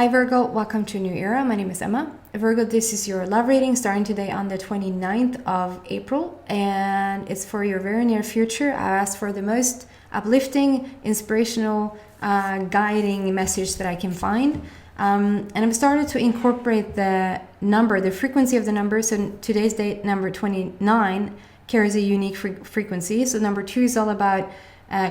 Hi Virgo, welcome to a new era. My name is Emma. Virgo, this is your love reading starting today on the 29th of April, and it's for your very near future. I asked for the most uplifting, inspirational, guiding message that I can find. And I've started to incorporate the number, the frequency of the number. So today's date, number 29, carries a unique frequency. So number 2 is all about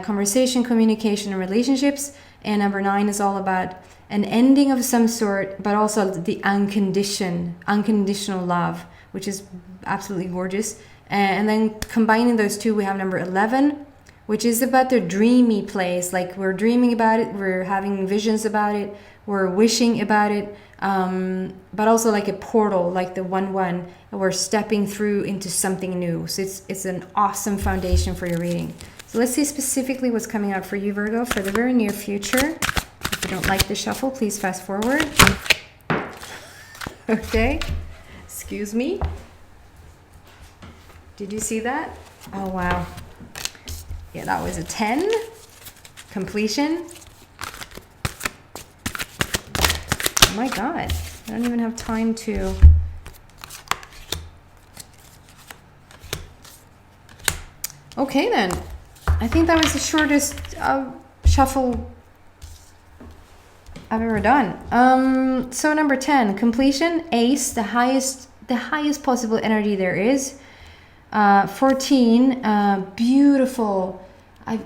conversation, communication, and relationships. And number 9 is all about an ending of some sort, but also the unconditional love, which is absolutely gorgeous. And then combining those two, we have number 11, which is about the dreamy place. Like we're dreaming about it, we're having visions about it, we're wishing about it, but also like a portal, like the 1-1, and we're stepping through into something new. So it's an awesome foundation for your reading. So let's see specifically what's coming out for you, Virgo, for the very near future. If you don't like the shuffle, please fast forward. Okay, excuse me. Did you see that? Oh, wow. Yeah, that was a 10. Completion. Oh my God, I don't even have time to... Okay then, I think that was the shortest shuffle I've ever done. So number 10, completion, ace, the highest possible energy there is. 14, beautiful.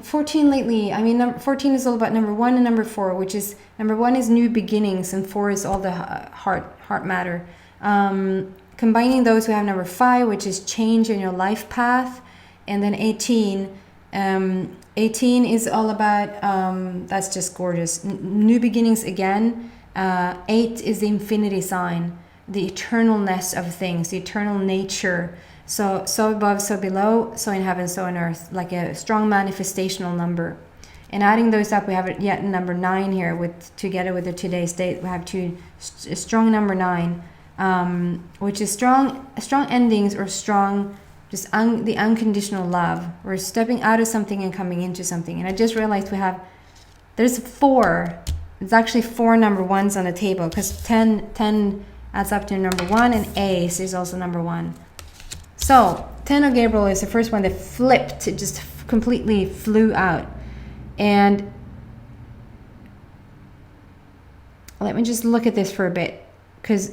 14 lately, I mean, 14 is all about number 1 and number 4, which is, number 1 is new beginnings and 4 is all the heart matter. Combining those, we have number 5, which is change in your life path. And then 18, 18 is all about, that's just gorgeous. New beginnings again. 8 is the infinity sign, the eternalness of things, the eternal nature. So above, so below, so in heaven, so on earth, like a strong manifestational number. And adding those up, we have yet number 9 here, together with the today's date, we have a strong number 9, which is strong endings or strong, just the unconditional love. We're stepping out of something and coming into something. And I just realized there's 4. It's actually 4 number 1s on the table, because 10 adds up to number 1, and ace is also number 1. So 10 of Gabriel is the first one that flipped. It just completely flew out. And let me just look at this for a bit, because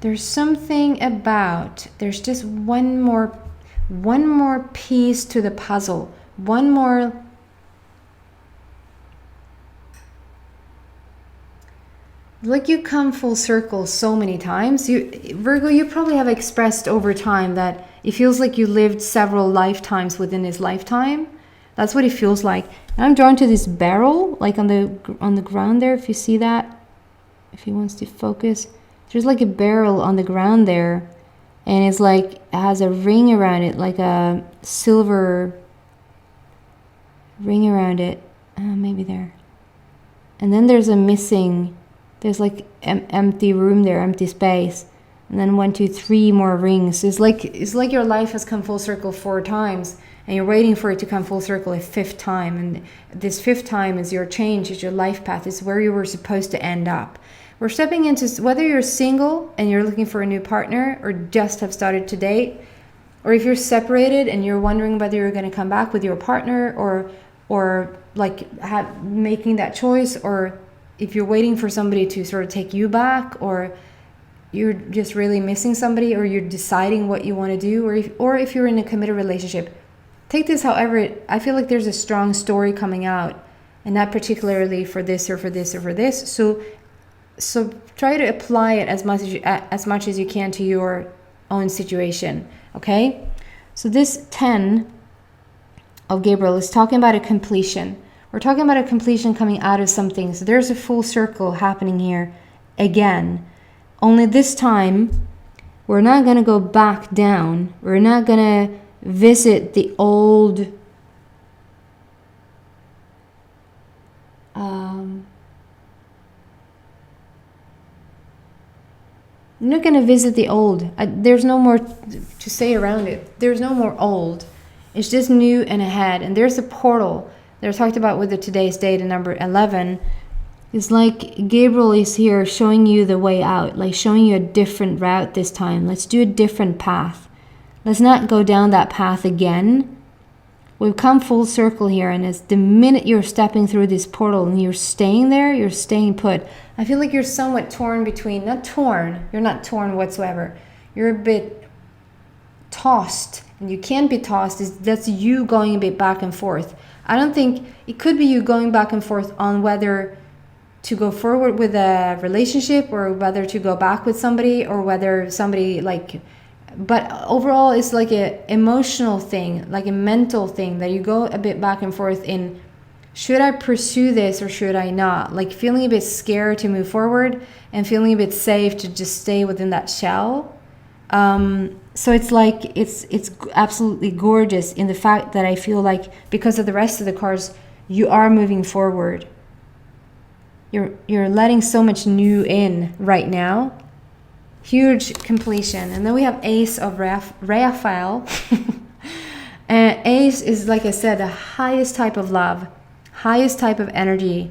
there's something about, there's just one more piece to the puzzle. One more, like you come full circle so many times. Virgo, you probably have expressed over time that it feels like you lived several lifetimes within this lifetime. That's what it feels like. And I'm drawn to this barrel, like on the ground there, if you see that, if he wants to focus. There's like a barrel on the ground there, and it's like, it has a ring around it, like a silver ring around it, maybe there. And then there's like empty room there, empty space, and then 1, 2, 3 more rings. It's like your life has come full circle 4 times, and you're waiting for it to come full circle a 5th time. And this 5th time is your change, is your life path, is where you were supposed to end up. We're stepping into, whether you're single and you're looking for a new partner, or just have started to date, or if you're separated and you're wondering whether you're going to come back with your partner, or like making that choice, or if you're waiting for somebody to sort of take you back, or you're just really missing somebody, or you're deciding what you want to do, or if you're in a committed relationship. Take this however, I feel like there's a strong story coming out, and not particularly for this or for this or for this. So try to apply it as much as you can to your own situation, okay? So this 10 of Gabriel is talking about a completion. We're talking about a completion coming out of something. So there's a full circle happening here again. Only this time, we're not going to go back down. We're not going to visit the old You're not going to visit the old. There's no more to say around it. There's no more old. It's just new and ahead. And there's a portal. They're talked about with the today's date, and number 11. It's like Gabriel is here showing you the way out, like showing you a different route this time. Let's do a different path. Let's not go down that path again. We've come full circle here, and it's the minute you're stepping through this portal and you're staying there, you're staying put. I feel like you're somewhat torn between, not torn, you're not torn whatsoever. You're a bit tossed, and you can't be tossed. That's you going a bit back and forth. I don't think, it could be you going back and forth on whether to go forward with a relationship or whether to go back with somebody, or whether somebody like, but overall it's like a emotional thing, like a mental thing that you go a bit back and forth in, should I pursue this or should I not? Like feeling a bit scared to move forward and feeling a bit safe to just stay within that shell. So it's like, it's absolutely gorgeous in the fact that I feel like because of the rest of the cards, you are moving forward. You're letting so much new in right now. Huge completion. And then we have Ace of Raphael. And Ace is, like I said, the highest type of love, highest type of energy.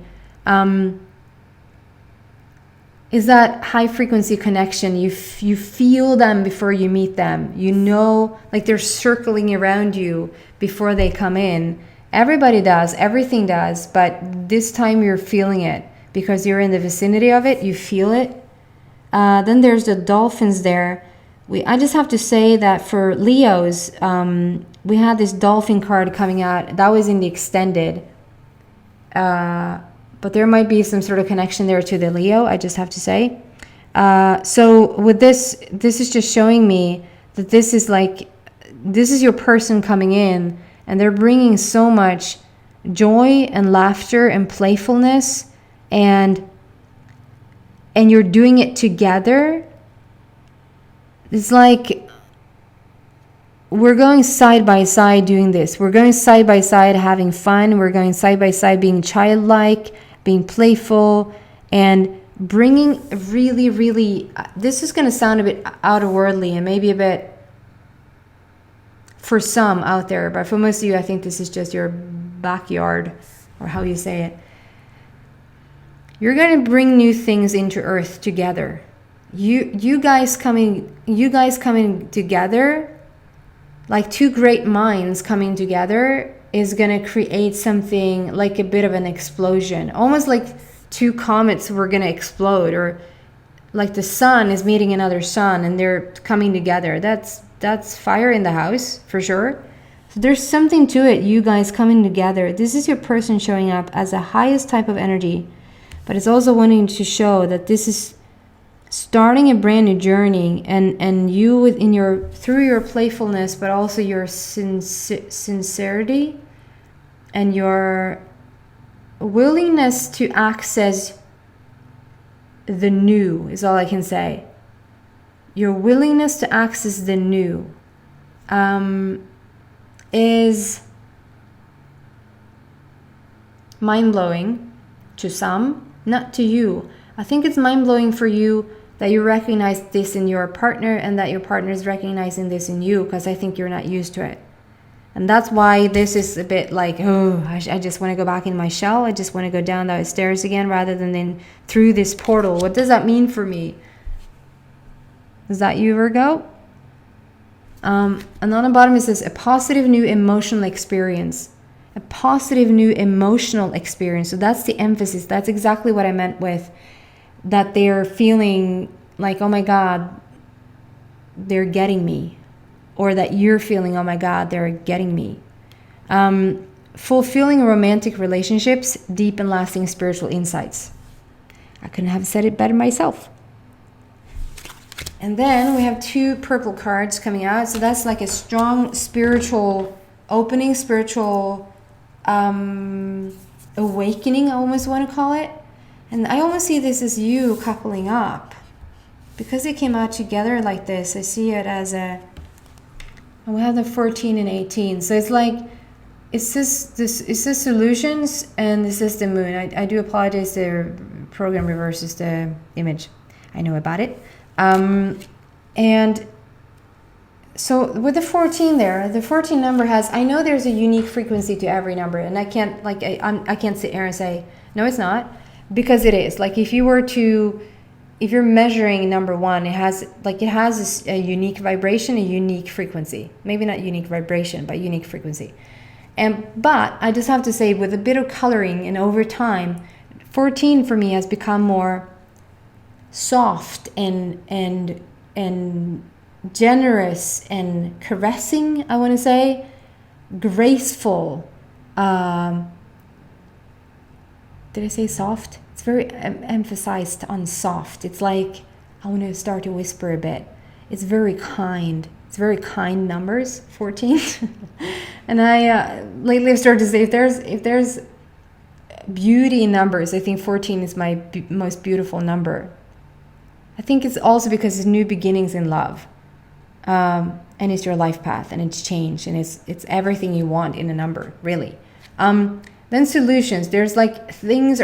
Is that high frequency connection. You feel them before you meet them. You know, like they're circling around you before they come in. Everybody does, everything does, but this time you're feeling it because you're in the vicinity of it. You feel it. Then there's the dolphins there. I just have to say that for Leos, we had this dolphin card coming out. That was in the extended. But there might be some sort of connection there to the Leo, I just have to say. So with this is just showing me that this is your person coming in, and they're bringing so much joy and laughter and playfulness, and you're doing it together. It's like we're going side by side doing this. We're going side by side having fun. We're going side by side being childlike, being playful, and bringing really, really, this is going to sound a bit outer-worldly and maybe a bit for some out there, but for most of you, I think this is just your backyard, or how you say it. You're going to bring new things into Earth together. You guys coming together, like two great minds coming together, is going to create something like a bit of an explosion. Almost like two comets were going to explode, or like the sun is meeting another sun and they're coming together. That's fire in the house, for sure. So there's something to it, you guys coming together. This is your person showing up as the highest type of energy, but it's also wanting to show that this is starting a brand new journey, and you through your playfulness, but also your sincerity and your willingness to access the new is all I can say. Your willingness to access the new is mind-blowing to some, not to you. I think it's mind-blowing for you that you recognize this in your partner and that your partner is recognizing this in you, because I think you're not used to it. And that's why this is a bit like, oh, I just want to go back in my shell. I just want to go down those stairs again rather than then through this portal. What does that mean for me? Is that you, Virgo? And on the bottom it says a positive new emotional experience. A positive new emotional experience. So that's the emphasis. That's exactly what I meant with that they're feeling like, oh my God, they're getting me. Or that you're feeling, oh my God, they're getting me. Fulfilling romantic relationships, deep and lasting spiritual insights. I couldn't have said it better myself. And then we have two purple cards coming out. So that's like a strong spiritual opening, spiritual awakening, I almost want to call it. And I almost see this as you coupling up. Because they came out together like this, I see it as we have the 14 and 18. So it's like, it says solutions, and this is the moon. I do apologize, the program reverses the image. I know about it. And so with the 14 there, the 14 number has, I know there's a unique frequency to every number, and I can't like I can't sit here and say no, it's not, because it is. Like if you're measuring number one, it has a unique vibration, a unique frequency. Maybe not unique vibration, but unique frequency. But I just have to say, with a bit of coloring and over time, 14 for me has become more soft and generous and caressing, I want to say, graceful. Did I say soft? It's very emphasized on soft. It's like, I want to start to whisper a bit. It's very kind. It's very kind numbers, 14. And I lately I've started to say, if there's beauty in numbers, I think 14 is my most beautiful number. I think it's also because it's new beginnings in love. And it's your life path, and it's change, and it's everything you want in a number, really. Then solutions. There's like I think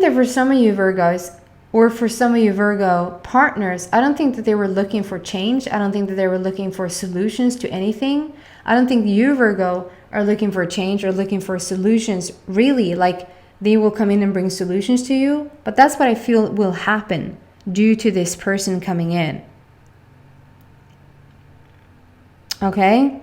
that for some of you Virgos, or for some of you Virgo partners, I don't think that they were looking for change. I don't think that they were looking for solutions to anything. I don't think you Virgo are looking for change or looking for solutions, really. Like they will come in and bring solutions to you, but that's what I feel will happen due to this person coming in. Okay?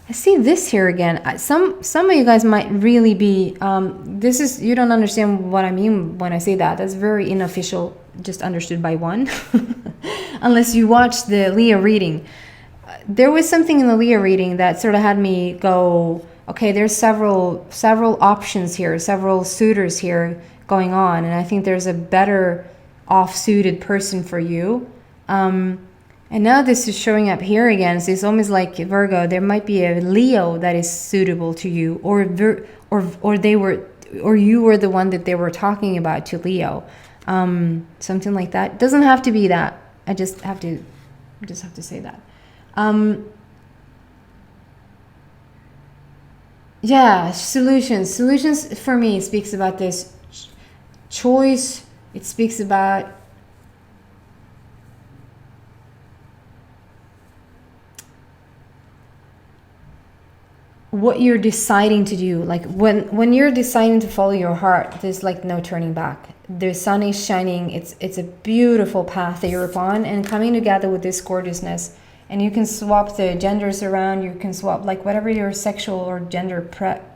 I see this here again. Some of you guys might really be, you don't understand what I mean when I say that. That's very unofficial, just understood by one. Unless you watch the Leo reading. There was something in the Leo reading that sort of had me go, okay, there's several options here, several suitors here going on, and I think there's a better off-suited person for you. And now this is showing up here again. So it's almost like Virgo, there might be a Leo that is suitable to you, or you were the one that they were talking about to Leo. Something like that. It doesn't have to be that. I just have to say that. Yeah, solutions for me speaks about this choice. It speaks about what you're deciding to do. Like when you're deciding to follow your heart, there's like no turning back. The sun is shining. It's a beautiful path that you're upon, and coming together with this gorgeousness. And you can swap the genders around. You can swap like whatever your sexual or gender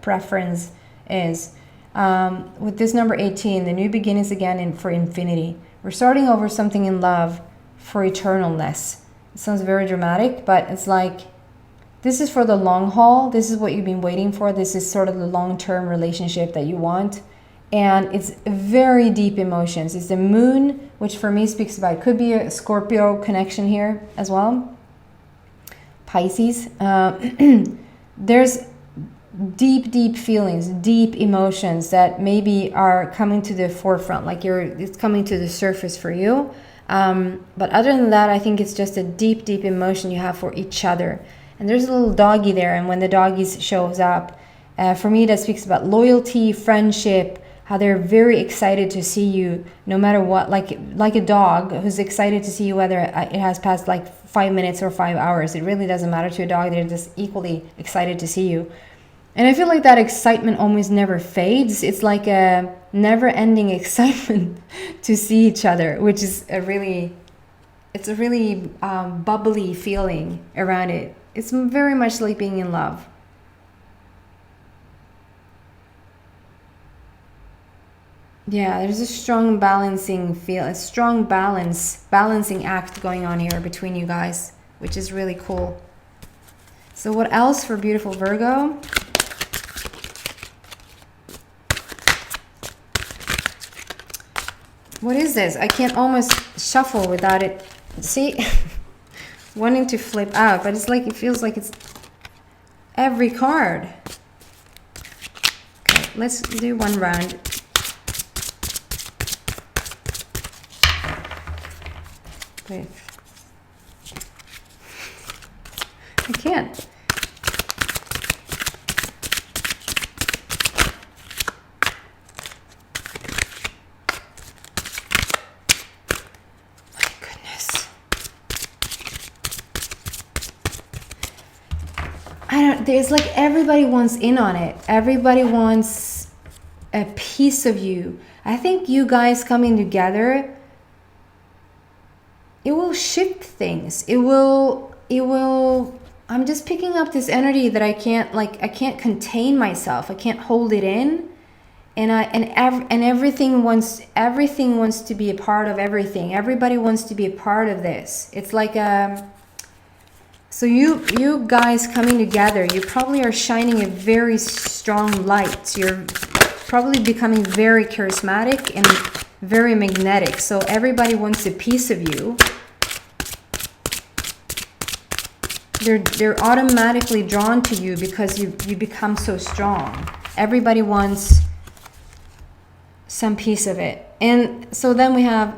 preference is. With this number 18, the new beginnings again for infinity. We're starting over something in love for eternalness. It sounds very dramatic, but it's like, this is for the long haul. This is what you've been waiting for. This is sort of the long-term relationship that you want. And it's very deep emotions. It's the moon, which for me speaks about, could be a Scorpio connection here as well. Pisces. There's deep feelings, deep emotions that maybe are coming to the forefront. Like it's coming to the surface for you. But other than that, I think it's just a deep emotion you have for each other. And there's a little doggy there, and when the doggy shows up, for me that speaks about loyalty, friendship, how they're very excited to see you no matter what, like a dog who's excited to see you whether it has passed like 5 minutes or 5 hours. It really doesn't matter to a dog. They're just equally excited to see you. And I feel like that excitement almost never fades. It's like a never-ending excitement to see each other, which is a really bubbly feeling around it. It's very much like being in love. Yeah, there's a strong balancing balancing act going on here between you guys, which is really cool. So what else for beautiful Virgo? What is this? I can't almost shuffle without it. See? Wanting to flip out, but it's like, it feels like it's every card. Okay, let's do one round. Wait. I can't. there's like everybody wants in on it. Everybody wants a piece of you. I think you guys coming together, it will shift things. It will, I'm just picking up this energy that I can't contain myself. I can't hold it in. And everything wants to be a part of everything. Everybody wants to be a part of this. It's like so you guys coming together, you probably are shining a very strong light. You're probably becoming very charismatic and very magnetic. So everybody wants a piece of you. They're automatically drawn to you because you become so strong. Everybody wants some piece of it. And so then we have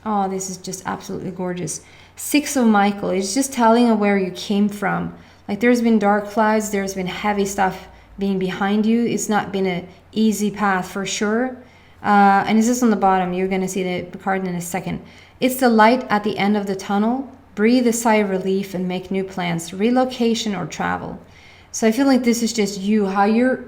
oh, this is just absolutely gorgeous. Six of Michael. It's just telling of where you came from. Like there's been dark clouds, there's been heavy stuff being behind you. It's not been an easy path for sure. And it's just on the bottom. You're going to see the card in a second. It's the light at the end of the tunnel. Breathe a sigh of relief and make new plans, relocation or travel. So I feel like this is just you, how you're,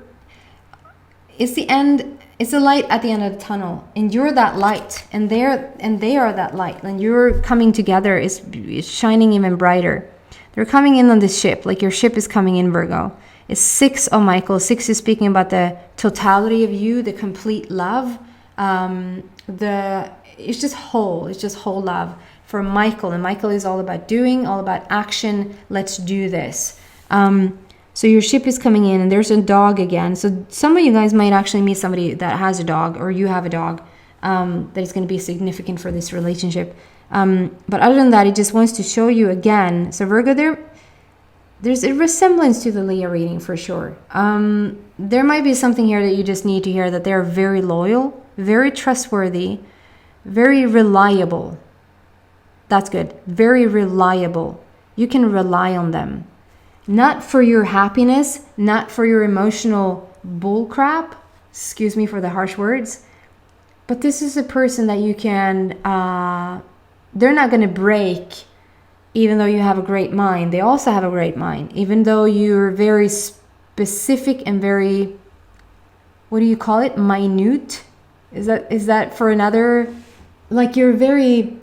it's the end, it's the light at the end of the tunnel, and you're that light, and they are that light, and you're coming together, it's shining even brighter. They're coming in on this ship, like your ship is coming in, Virgo. It's Six of Michael. Six is speaking about the totality of you, the complete love. It's just whole love for Michael. And Michael is all about doing, all about action. Let's do this. So your ship is coming in, and there's a dog again. So some of you guys might actually meet somebody that has a dog, or you have a dog that is going to be significant for this relationship. But other than that, it just wants to show you again. So Virgo, there's a resemblance to the Leo reading for sure. There might be something here that you just need to hear, that they're very loyal, very trustworthy, very reliable. That's good. Very reliable. You can rely on them. Not for your happiness, not for your emotional bullcrap. Excuse me for the harsh words. But this is a person that you can, they're not going to break even though you have a great mind. They also have a great mind. Even though you're very specific and very, what do you call it? Minute? Is that for another, like you're very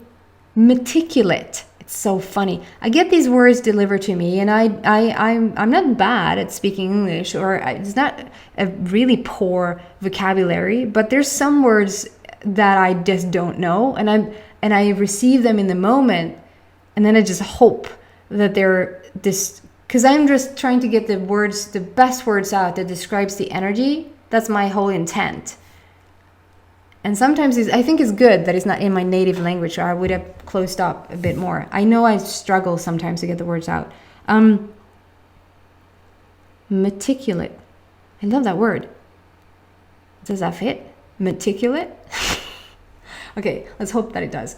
meticulous. It's so funny. I get these words delivered to me, and I'm not bad at speaking English, or it's not a really poor vocabulary, but there's some words that I just don't know, and I receive them in the moment, and then I just hope that they're this, because I'm just trying to get the best words out that describes the energy. That's my whole intent. And sometimes I think it's good that it's not in my native language, or I would have closed up a bit more. I know I struggle sometimes to get the words out. Meticulous. I love that word. Does that fit? Meticulous? Okay, let's hope that it does.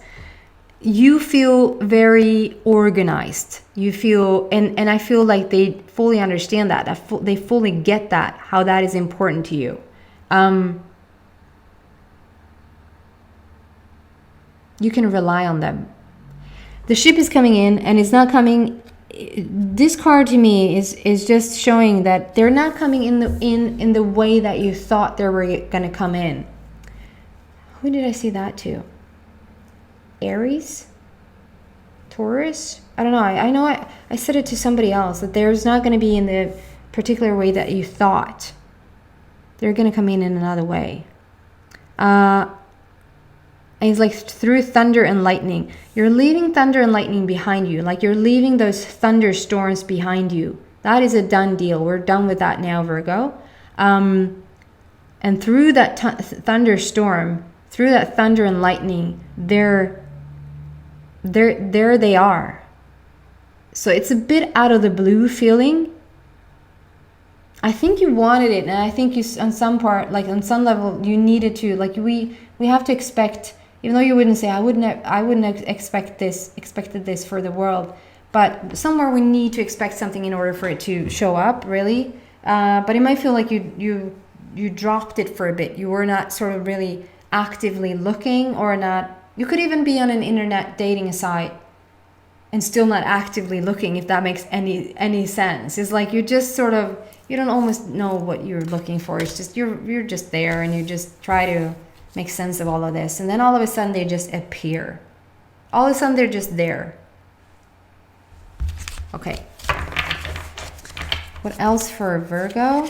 You feel very organized. You feel, and I feel like they fully understand that. They fully get that, how that is important to you. You can rely on them. The ship is coming in, and it's not coming. This card to me is just showing that they're not coming in the way that you thought they were going to come in. Who did I see that to? Aries? Taurus? I don't know. I know I said it to somebody else, that there's not going to be in the particular way that you thought. They're going to come in another way. And it's like through thunder and lightning. You're leaving thunder and lightning behind you. Like you're leaving those thunderstorms behind you. That is a done deal. We're done with that now, Virgo. And through that thunderstorm, through that thunder and lightning, there they are. So it's a bit out of the blue feeling. I think you wanted it, and I think you, on some part, like on some level, you needed to. Like we have to expect. Even though you wouldn't say, I wouldn't expected this for the world, but somewhere we need to expect something in order for it to show up, really. But it might feel like you dropped it for a bit. You were not sort of really actively looking, or not. You could even be on an internet dating site, and still not actively looking, if that makes any sense. It's like you just sort of, you don't almost know what you're looking for. It's just you're just there, and you just try to make sense of all of this, and then all of a sudden they just appear. All of a sudden they're just there. Okay. What else for Virgo?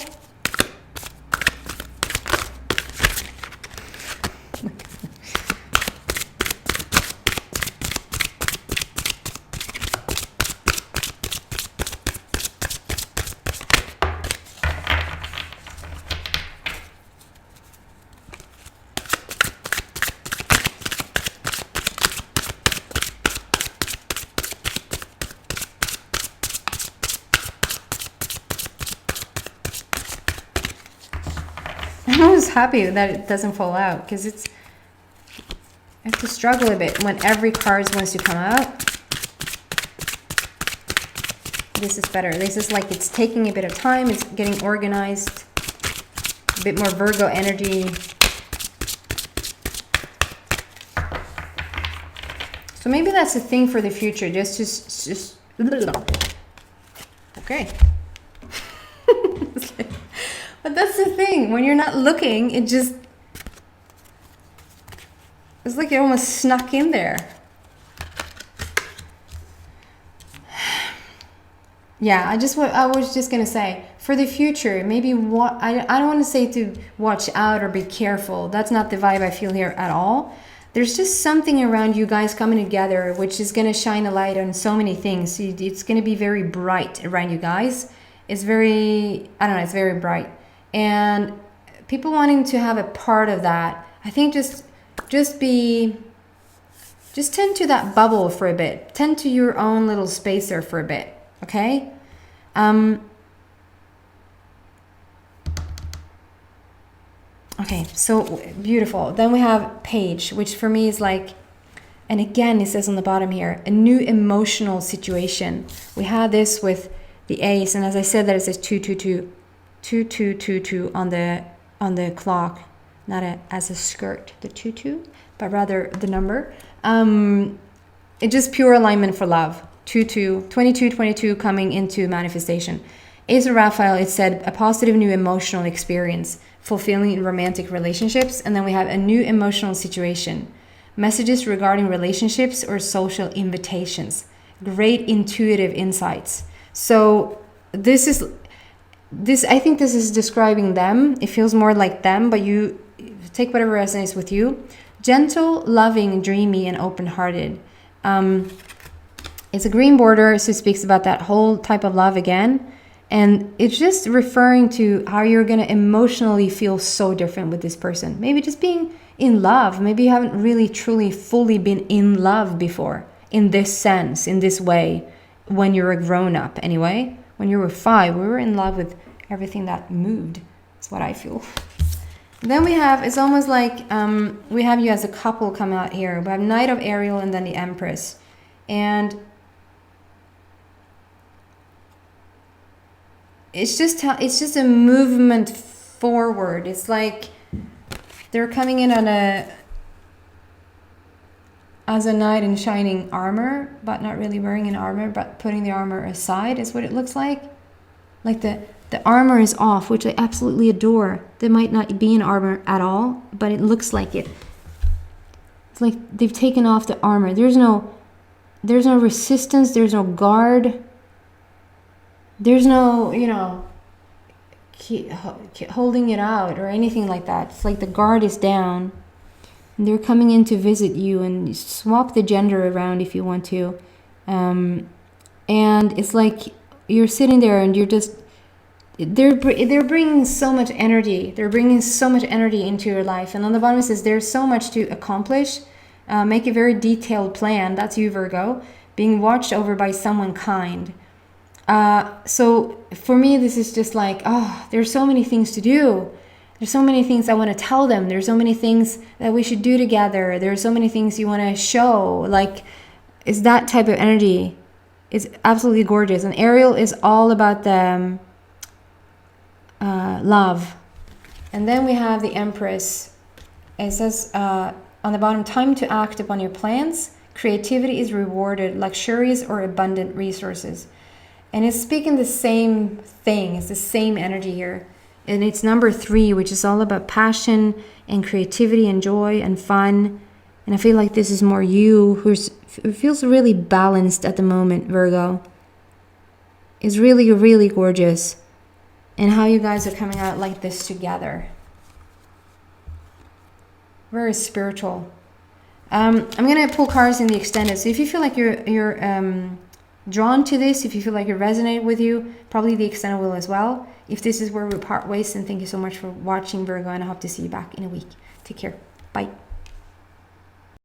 I was happy that it doesn't fall out, because I have to struggle a bit when every card wants to come out. This is better. This is like it's taking a bit of time. It's getting organized. A bit more Virgo energy. So maybe that's the thing for the future. Just okay. But that's the thing. When you're not looking, it's like it almost snuck in there. Yeah, I was just gonna say, for the future, maybe I don't want to say to watch out or be careful. That's not the vibe I feel here at all. There's just something around you guys coming together, which is gonna shine a light on so many things. It's gonna be very bright around you guys. It's very, I don't know, it's very bright. And people wanting to have a part of that, I think just tend to that bubble for a bit. Tend to your own little space there for a bit. Okay? Okay, so beautiful. Then we have Page, which for me is like, and again, it says on the bottom here, a new emotional situation. We had this with the Ace, and as I said, that it says 222. 2222 on the clock, not as a skirt, the 22, but rather the number. It's just pure alignment for love. 22 coming into manifestation. Ace of Raphael, it said a positive new emotional experience, fulfilling in romantic relationships. And then we have a new emotional situation, messages regarding relationships or social invitations, great intuitive insights. So I think this is describing them. It feels more like them, but you take whatever resonates with you. Gentle, loving, dreamy, and open-hearted. It's a green border, so it speaks about that whole type of love again. And it's just referring to how you're going to emotionally feel so different with this person. Maybe just being in love. Maybe you haven't really, truly, fully been in love before. In this sense, in this way, when you're a grown-up anyway. When you were 5, we were in love with everything that moved. That's what I feel. Then we have, it's almost like we have you as a couple come out here. We have Knight of Ariel and then the Empress. And it's just a movement forward. It's like they're coming in on as a knight in shining armor, but not really wearing an armor, but putting the armor aside is what it looks like. Like the armor is off, which I absolutely adore. They might not be in armor at all, but it looks like it. It's like they've taken off the armor. There's no resistance, there's no guard. There's no, holding it out or anything like that. It's like the guard is down. And they're coming in to visit you, and you swap the gender around if you want to. And it's like you're sitting there and you're just, they're bringing so much energy. They're bringing so much energy into your life. And on the bottom it says there's so much to accomplish. Make a very detailed plan. That's you, Virgo. Being watched over by someone kind. So for me, this is just like, there's so many things to do. There's so many things I want to tell them. There's so many things that we should do together. There's so many things you want to show. Like, it's that type of energy. It's absolutely gorgeous. And Ariel is all about the love. And then we have the Empress. It says on the bottom, time to act upon your plans, Creativity is rewarded, luxurious or abundant resources. And it's speaking the same thing. It's the same energy here. And it's number 3, which is all about passion and creativity and joy and fun. And I feel like this is more you, who feels really balanced at the moment, Virgo. It's really, really gorgeous. And how you guys are coming out like this together. Very spiritual. I'm going to pull cards in the extended. So if you feel like you're drawn to this, if you feel like it resonated with you, probably the extended will as well. If this is where we part ways, then thank you so much for watching, Virgo, and I hope to see you back in a week. Take care. Bye.